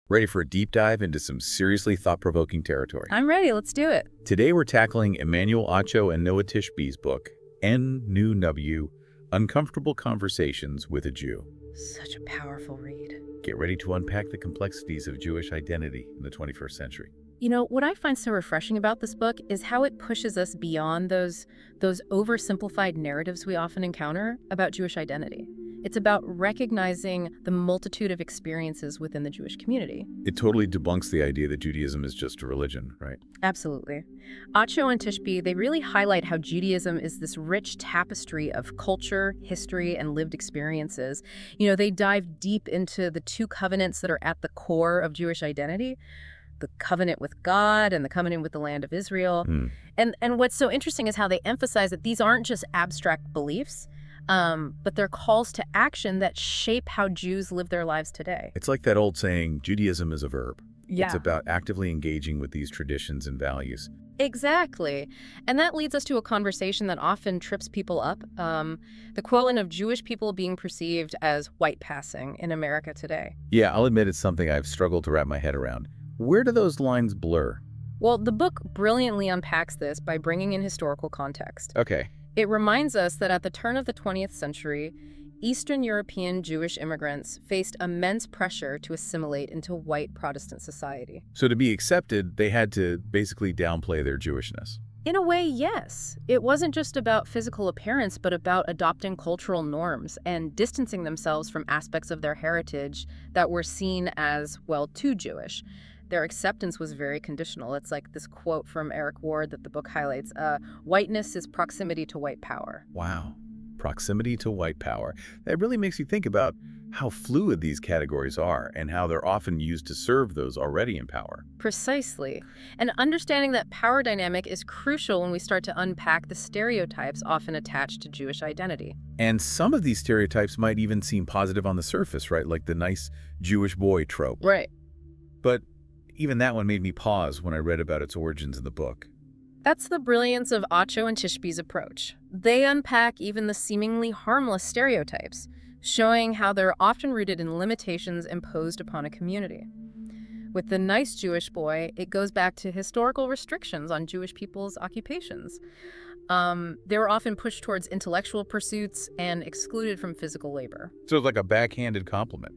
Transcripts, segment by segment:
Ready for a deep dive into some seriously thought-provoking territory? I'm ready. Let's do it. Today we're tackling Emmanuel Acho and Noa Tishby's book, N-Nu-W, Uncomfortable Conversations with a Jew. Such a powerful read. Get ready to unpack the complexities of Jewish identity in the 21st century. You know, what I find so refreshing about this book is how it pushes us beyond those oversimplified narratives we often encounter about Jewish identity. It's about recognizing the multitude of experiences within the Jewish community. It totally debunks the idea that Judaism is just a religion, right? Absolutely. Acho and Tishby, they really highlight how Judaism is this rich tapestry of culture, history, and lived experiences. You know, they dive deep into the two covenants that are at the core of Jewish identity, the covenant with God and the covenant with the land of Israel. And what's so interesting is how they emphasize that these aren't just abstract beliefs, but they're calls to action that shape how Jews live their lives today. It's like that old saying, Judaism is a verb. Yeah. It's about actively engaging with these traditions and values. Exactly. And that leads us to a conversation that often trips people up, the equivalent of Jewish people being perceived as white passing in America today. Yeah, I'll admit it's something I've struggled to wrap my head around. Where do those lines blur? Well, the book brilliantly unpacks this by bringing in historical context. Okay. It reminds us that at the turn of the 20th century, Eastern European Jewish immigrants faced immense pressure to assimilate into white Protestant society. So to be accepted, they had to basically downplay their Jewishness. In a way, yes. It wasn't just about physical appearance, but about adopting cultural norms and distancing themselves from aspects of their heritage that were seen as, well, too Jewish. Their acceptance was very conditional. It's like this quote from Eric Ward that the book highlights, whiteness is proximity to white power. Wow. Proximity to white power. That really makes you think about how fluid these categories are and how they're often used to serve those already in power. Precisely. And understanding that power dynamic is crucial when we start to unpack the stereotypes often attached to Jewish identity. And some of these stereotypes might even seem positive on the surface, right? Like the nice Jewish boy trope. Right. But even that one made me pause when I read about its origins in the book. That's the brilliance of Acho and Tishby's approach. They unpack even the seemingly harmless stereotypes, showing how they're often rooted in limitations imposed upon a community. With the nice Jewish boy, it goes back to historical restrictions on Jewish people's occupations. They were often pushed towards intellectual pursuits and excluded from physical labor. So it's like a backhanded compliment,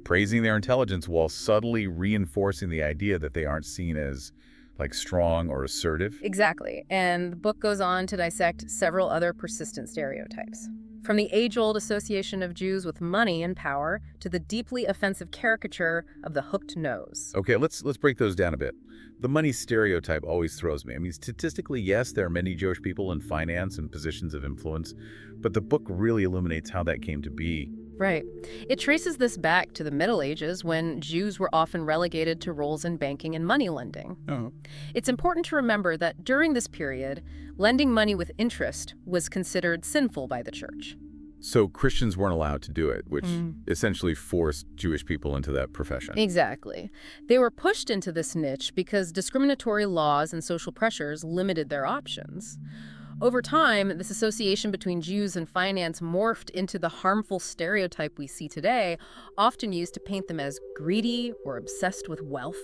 praising their intelligence while subtly reinforcing the idea that they aren't seen as like strong or assertive. Exactly. And the book goes on to dissect several other persistent stereotypes. From the age-old association of Jews with money and power to the deeply offensive caricature of the hooked nose. Okay, let's break those down a bit. The money stereotype always throws me. I mean, statistically, yes, there are many Jewish people in finance and positions of influence, but the book really illuminates how that came to be. Right. It traces this back to the Middle Ages when Jews were often relegated to roles in banking and money lending. Oh. It's important to remember that during this period, lending money with interest was considered sinful by the church. So Christians weren't allowed to do it, which essentially forced Jewish people into that profession. Exactly. They were pushed into this niche because discriminatory laws and social pressures limited their options. Over time, this association between Jews and finance morphed into the harmful stereotype we see today, often used to paint them as greedy or obsessed with wealth.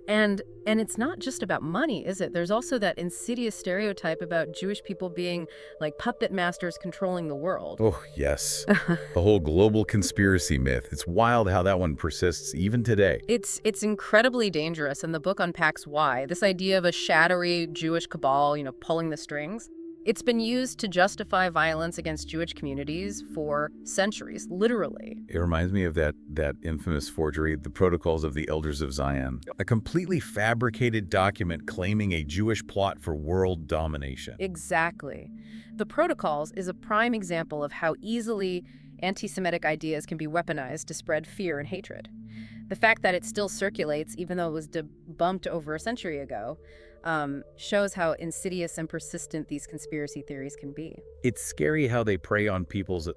And it's not just about money, is it? There's also that insidious stereotype about Jewish people being like puppet masters controlling the world. Oh, yes. The whole global conspiracy myth. It's wild how that one persists even today. It's incredibly dangerous, and the book unpacks why. This idea of a shadowy Jewish cabal, pulling the strings. It's been used to justify violence against Jewish communities for centuries, literally. It reminds me of that infamous forgery, the Protocols of the Elders of Zion, a completely fabricated document claiming a Jewish plot for world domination. Exactly. The Protocols is a prime example of how easily anti-Semitic ideas can be weaponized to spread fear and hatred. The fact that it still circulates, even though it was debunked over a century ago, shows how insidious and persistent these conspiracy theories can be. It's scary how they prey on people's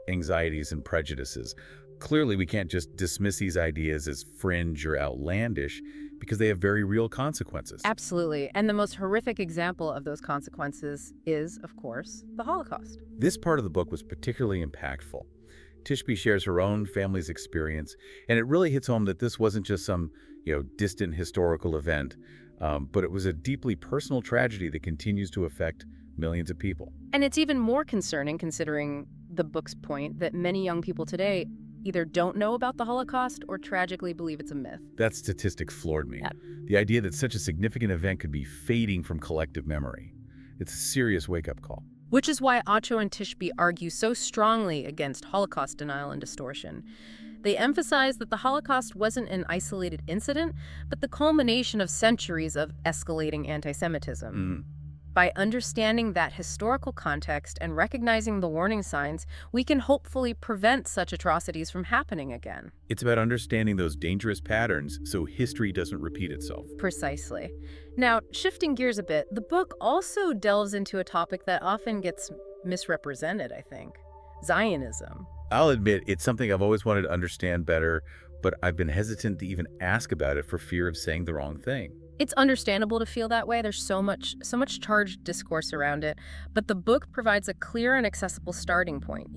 anxieties and prejudices. Clearly, we can't just dismiss these ideas as fringe or outlandish because they have very real consequences. Absolutely. And the most horrific example of those consequences is, of course, the Holocaust. This part of the book was particularly impactful. Tishby shares her own family's experience, and it really hits home that this wasn't just some, distant historical event, but it was a deeply personal tragedy that continues to affect millions of people. And it's even more concerning considering the book's point that many young people today either don't know about the Holocaust or tragically believe it's a myth. That statistic floored me. Yeah. The idea that such a significant event could be fading from collective memory. It's a serious wake-up call. Which is why Acho and Tishby argue so strongly against Holocaust denial and distortion. They emphasize that the Holocaust wasn't an isolated incident, but the culmination of centuries of escalating anti-Semitism. By understanding that historical context and recognizing the warning signs, we can hopefully prevent such atrocities from happening again. It's about understanding those dangerous patterns so history doesn't repeat itself. Precisely. Now, shifting gears a bit, the book also delves into a topic that often gets misrepresented, I think. Zionism. I'll admit, it's something I've always wanted to understand better, but I've been hesitant to even ask about it for fear of saying the wrong thing. It's understandable to feel that way. There's so much charged discourse around it, but the book provides a clear and accessible starting point,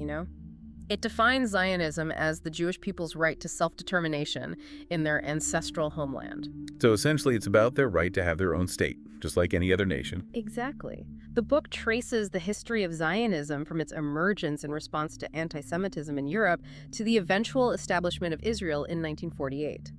It defines Zionism as the Jewish people's right to self-determination in their ancestral homeland. So essentially, it's about their right to have their own state, just like any other nation. Exactly. The book traces the history of Zionism from its emergence in response to anti-Semitism in Europe to the eventual establishment of Israel in 1948.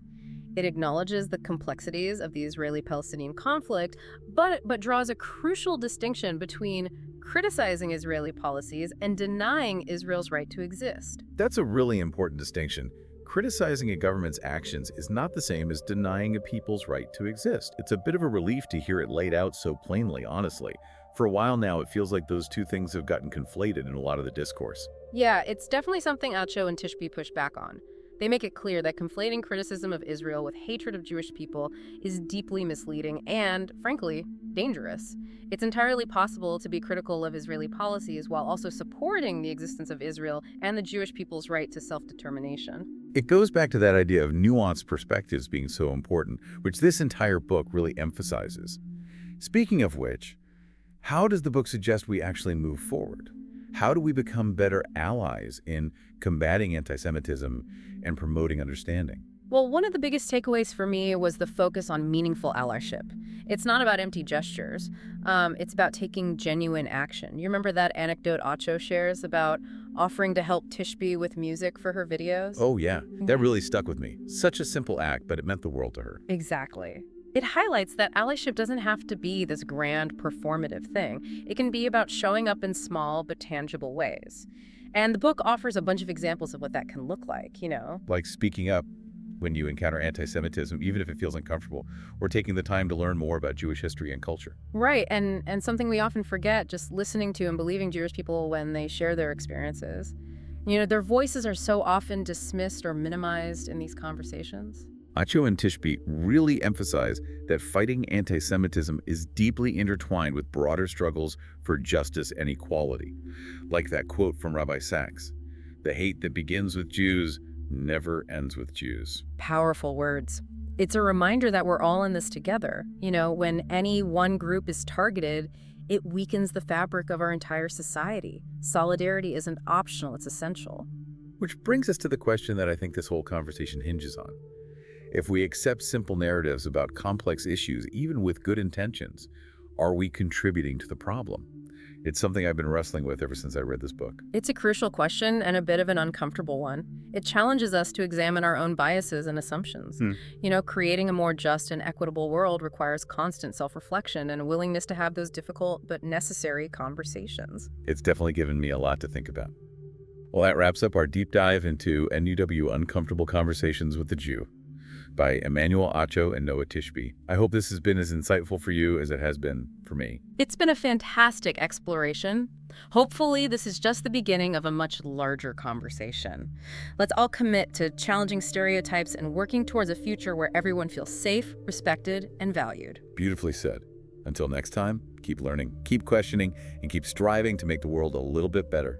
It acknowledges the complexities of the Israeli-Palestinian conflict, but draws a crucial distinction between criticizing Israeli policies and denying Israel's right to exist. That's a really important distinction. Criticizing a government's actions is not the same as denying a people's right to exist. It's a bit of a relief to hear it laid out so plainly, honestly. For a while now, it feels like those two things have gotten conflated in a lot of the discourse. Yeah, it's definitely something Acho and Tishby push back on. They make it clear that conflating criticism of Israel with hatred of Jewish people is deeply misleading and, frankly, dangerous. It's entirely possible to be critical of Israeli policies while also supporting the existence of Israel and the Jewish people's right to self-determination. It goes back to that idea of nuanced perspectives being so important, which this entire book really emphasizes. Speaking of which, how does the book suggest we actually move forward? How do we become better allies in combating anti-Semitism and promoting understanding? Well, one of the biggest takeaways for me was the focus on meaningful allyship. It's not about empty gestures. It's about taking genuine action. You remember that anecdote Acho shares about offering to help Tishby with music for her videos? Oh, yeah. That really stuck with me. Such a simple act, but it meant the world to her. Exactly. It highlights that allyship doesn't have to be this grand performative thing. It can be about showing up in small but tangible ways. And the book offers a bunch of examples of what that can look like, Like speaking up when you encounter anti-Semitism, even if it feels uncomfortable, or taking the time to learn more about Jewish history and culture. Right, and something we often forget, just listening to and believing Jewish people when they share their experiences. Their voices are so often dismissed or minimized in these conversations. Acho and Tishby really emphasize that fighting anti-Semitism is deeply intertwined with broader struggles for justice and equality. Like that quote from Rabbi Sachs, "The hate that begins with Jews never ends with Jews." Powerful words. It's a reminder that we're all in this together. When any one group is targeted, it weakens the fabric of our entire society. Solidarity isn't optional, it's essential. Which brings us to the question that I think this whole conversation hinges on. If we accept simple narratives about complex issues, even with good intentions, are we contributing to the problem? It's something I've been wrestling with ever since I read this book. It's a crucial question and a bit of an uncomfortable one. It challenges us to examine our own biases and assumptions. Creating a more just and equitable world requires constant self-reflection and a willingness to have those difficult but necessary conversations. It's definitely given me a lot to think about. Well, that wraps up our deep dive into NUW Uncomfortable Conversations with the Jew by Emmanuel Acho and Noa Tishby. I hope this has been as insightful for you as it has been for me. It's been a fantastic exploration. Hopefully, this is just the beginning of a much larger conversation. Let's all commit to challenging stereotypes and working towards a future where everyone feels safe, respected, and valued. Beautifully said. Until next time, keep learning, keep questioning, and keep striving to make the world a little bit better.